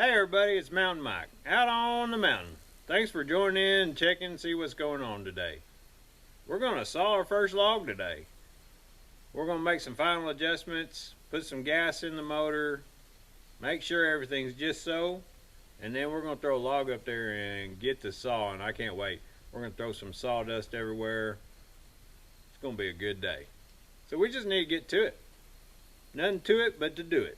Hey everybody, it's Mountain Mike, out on the mountain. Thanks for joining in and checking and see what's going on today. We're going to saw our first log today. We're going to make some final adjustments, put some gas in the motor, make sure everything's just so, and then we're going to throw a log up there and get to sawing. I can't wait. We're going to throw some sawdust everywhere. It's going to be a good day. So we just need to get to it. Nothing to it but to do it.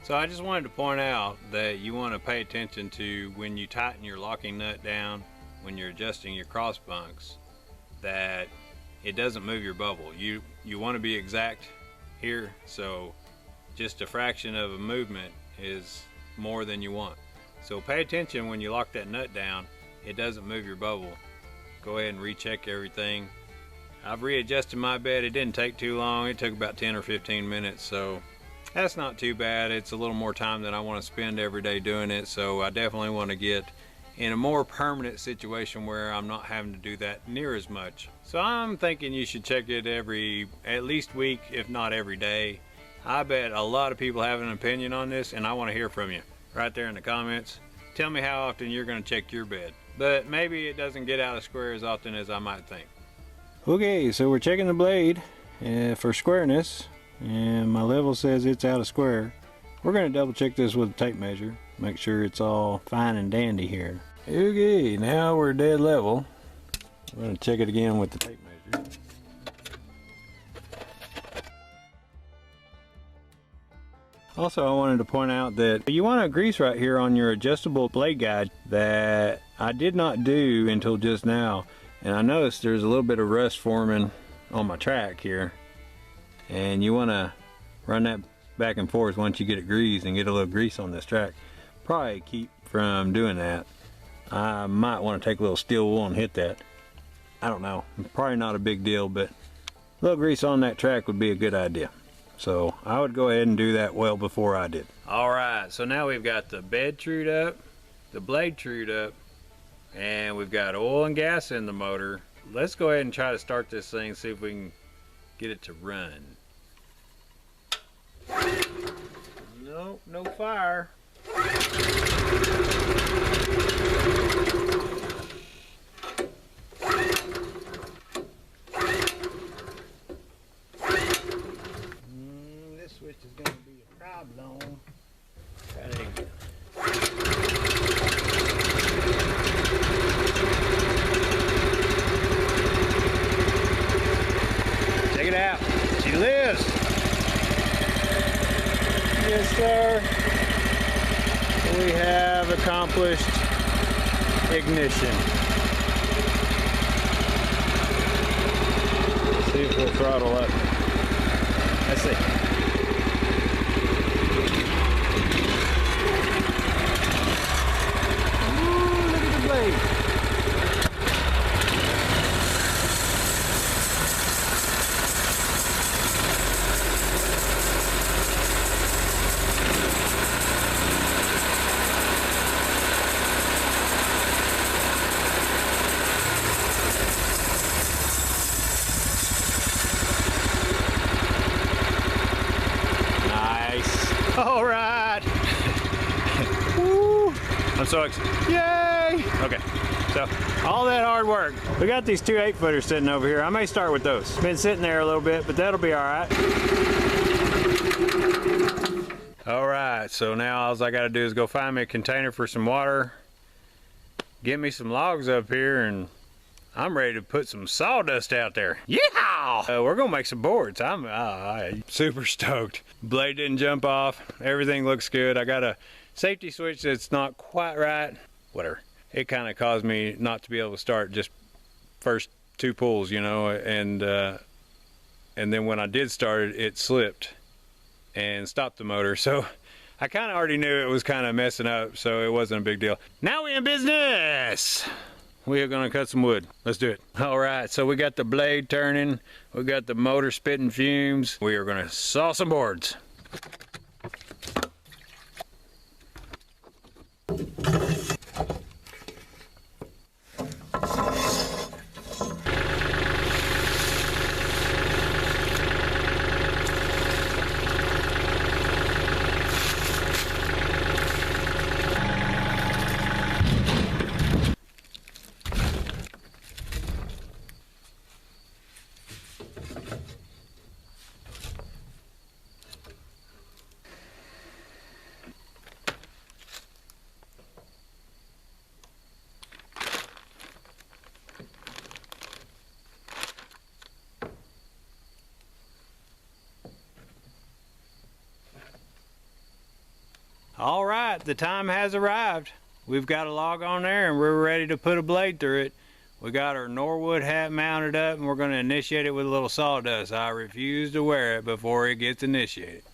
So I just wanted to point out that you want to pay attention to when you tighten your locking nut down, when you're adjusting your cross bunks, that it doesn't move your bubble. You want to be exact here, so just a fraction of a movement is more than you want. So pay attention when you lock that nut down, it doesn't move your bubble. Go ahead and recheck everything. I've readjusted my bed. It didn't take too long. It took about 10 or 15 minutes, so that's not too bad. It's a little more time than I want to spend every day doing it, so I definitely want to get in a more permanent situation where I'm not having to do that near as much. So I'm thinking you should check it at least week, if not every day. I bet a lot of people have an opinion on this, and I want to hear from you right there in the comments. Tell me how often you're going to check your bed, but maybe it doesn't get out of square as often as I might think. Okay, so we're checking the blade for squareness, and my level says it's out of square. We're going to double check this with a tape measure, make sure it's all fine and dandy here. Okay, now we're dead level. We're going to check it again with the tape measure. Also, I wanted to point out that you want to grease right here on your adjustable blade guide that I did not do until just now, and I noticed there's a little bit of rust forming on my track here. And you want to run that back and forth once you get it greased and get a little grease on this track. Probably keep from doing that. I might want to take a little steel wool and hit that. I don't know, probably not a big deal, but a little grease on that track would be a good idea. So I would go ahead and do that well before I did. Alright, so now we've got the bed trued up, the blade trued up, and we've got oil and gas in the motor. Let's go ahead and try to start this thing, see if we can get it to run. Nope, no fire. This switch is going to be a problem. Try it again. Check it out. She lives. Yes, sir. We have accomplished ignition. Let's see if we'll throttle up. Let's see. Ooh, look at the blade. All right. Woo. I'm so excited. Yay! Okay, so all that hard work. We got these two 8-footers sitting over here. I may start with those. Been sitting there a little bit, but that'll be all right. All right, so now all I got to do is go find me a container for some water, get me some logs up here, and I'm ready to put some sawdust out there. Yeah! We're gonna make some boards. I'm super stoked. Blade didn't jump off. Everything looks good. I got a safety switch that's not quite right. Whatever. It kind of caused me not to be able to start just first 2 pulls, you know, and then when I did start it, it slipped and stopped the motor. So I kind of already knew it was kind of messing up, so it wasn't a big deal. Now we in business. we are gonna cut some wood. Let's do it. All right, so we got the blade turning, we got the motor spitting fumes. We are gonna saw some boards. All right, the time has arrived. We've got a log on there and we're ready to put a blade through it. We got our Norwood hat mounted up and we're going to initiate it with a little sawdust. I refuse to wear it before it gets initiated.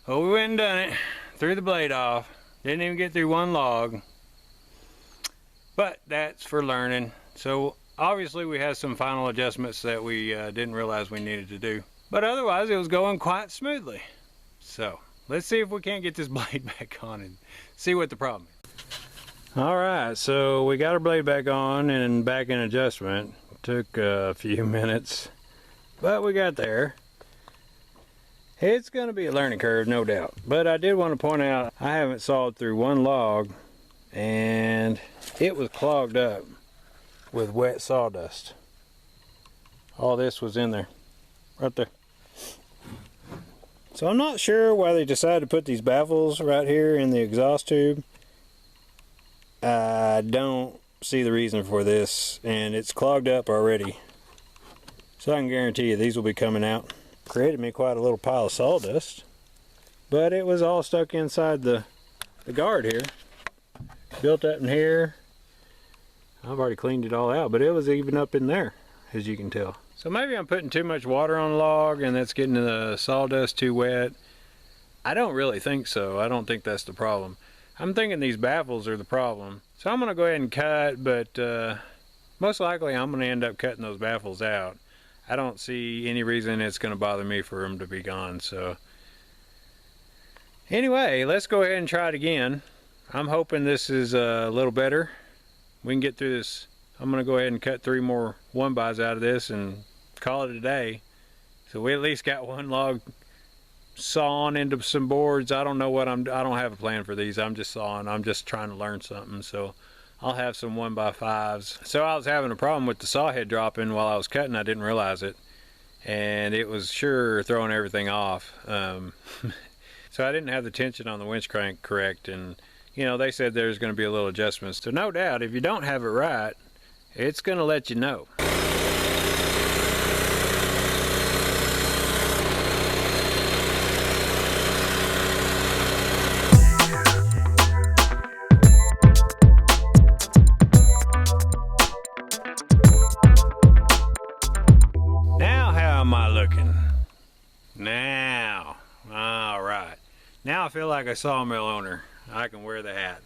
Well, we went and done it. Threw the blade off. Didn't even get through one log. But that's for learning. So obviously we had some final adjustments that we didn't realize we needed to do. But otherwise it was going quite smoothly. So let's see if we can't get this blade back on and see what the problem is. Alright, so we got our blade back on and back in adjustment. Took a few minutes, but we got there. It's going to be a learning curve, no doubt. But I did want to point out, I haven't sawed through one log and it was clogged up with wet sawdust. All this was in there, right there. So I'm not sure why they decided to put these baffles right here in the exhaust tube. I don't see the reason for this, and it's clogged up already. So I can guarantee you these will be coming out. Created me quite a little pile of sawdust, but it was all stuck inside the guard here. Built up in here, I've already cleaned it all out, but it was even up in there, as you can tell. So maybe I'm putting too much water on the log and that's getting the sawdust too wet. I don't really think so. I don't think that's the problem. I'm thinking these baffles are the problem. So I'm gonna go ahead and cut, but most likely I'm gonna end up cutting those baffles out. I don't see any reason it's gonna bother me for them to be gone. So anyway, let's go ahead and try it again. I'm hoping this is a little better. We can get through this. I'm gonna go ahead and cut 3 more 1-bys out of this and call it a day. So we at least got one log sawing into some boards. I don't know what I don't have a plan for these. I'm just sawing. I'm just trying to learn something. So I'll have some 1x5s. So I was having a problem with the saw head dropping while I was cutting. I didn't realize it, and it was sure throwing everything off. So I didn't have the tension on the winch crank correct, and you know, they said there's going to be a little adjustments. So no doubt, if you don't have it right, it's going to let you know. Now how am I looking? Now, all right. Now I feel like a sawmill owner. I can wear the hat.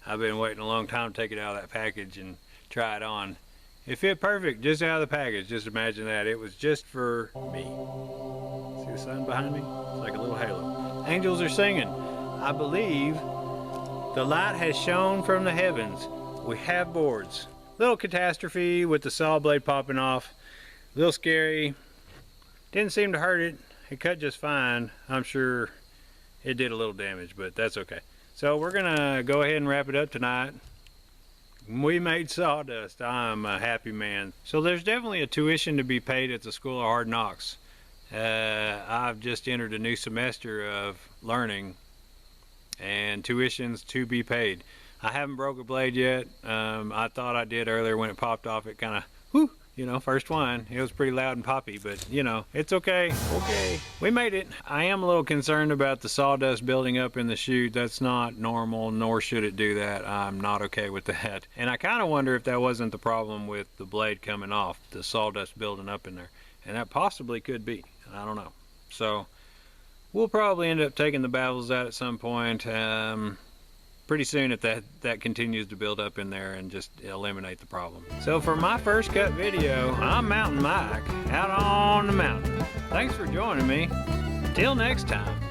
I've been waiting a long time to take it out of that package and try it on. It fit perfect just out of the package. Just imagine that. It was just for me. See the sun behind me? It's like a little halo. Angels are singing. I believe the light has shone from the heavens. We have boards. Little catastrophe with the saw blade popping off. A little scary. Didn't seem to hurt it. It cut just fine. I'm sure it did a little damage, but that's okay. So we're gonna go ahead and wrap it up tonight. We made sawdust. I'm a happy man. So there's definitely a tuition to be paid at the School of Hard Knocks. I've just entered a new semester of learning, and tuitions to be paid. I haven't broke a blade yet. I thought I did earlier when it popped off. It kind of, whoo, you know, first one. It was pretty loud and poppy, but you know, it's okay. Okay, we made it. I am a little concerned about the sawdust building up in the chute. That's not normal, nor should it do that. I'm not okay with that. And I kind of wonder if that wasn't the problem with the blade coming off, the sawdust building up in there. And that possibly could be. I don't know. So we'll probably end up taking the baffles out at some point. Pretty soon if that continues to build up in there, and just eliminate the problem. So for my first cut video, I'm Mountain Mike, out on the mountain. Thanks for joining me. Till next time.